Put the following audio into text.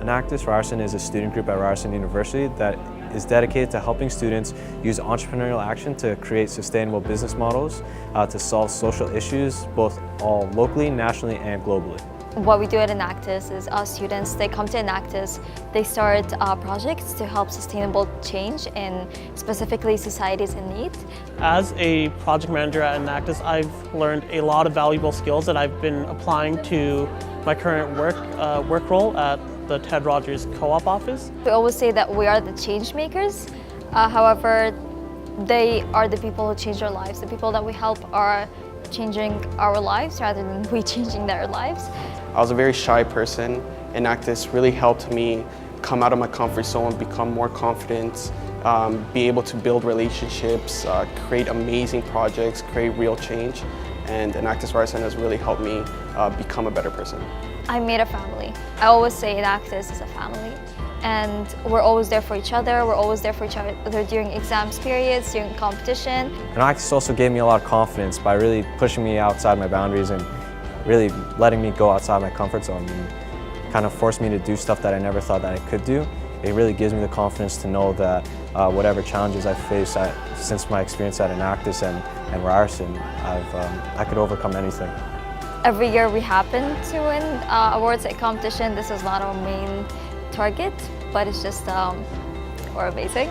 Enactus Ryerson is a student group at Ryerson University that is dedicated to helping students use entrepreneurial action to create sustainable business models to solve social issues both all locally, nationally, and globally. What we do at Enactus is our students, they come to Enactus, they start projects to help sustainable change in specifically societies in need. As a project manager at Enactus, I've learned a lot of valuable skills that I've been applying to my current work role at the Ted Rogers Co-op office. We always say that we are the change makers. However, they are the people who change our lives. The people that we help are changing our lives rather than we changing their lives. I was a very shy person. Enactus really helped me come out of my comfort zone, become more confident, be able to build relationships, create amazing projects, create real change. And Enactus Ryerson has really helped me become a better person. I made a family. I always say Enactus is a family. And we're always there for each other. We're always there for each other during exams periods, during competition. Enactus also gave me a lot of confidence by really pushing me outside my boundaries and really letting me go outside my comfort zone and kind of forced me to do stuff that I never thought that I could do. It really gives me the confidence to know that whatever challenges I face since my experience at Enactus and Ryerson, I could overcome anything. Every year we happen to win awards at competition. This is not our main target, but it's just, we're amazing.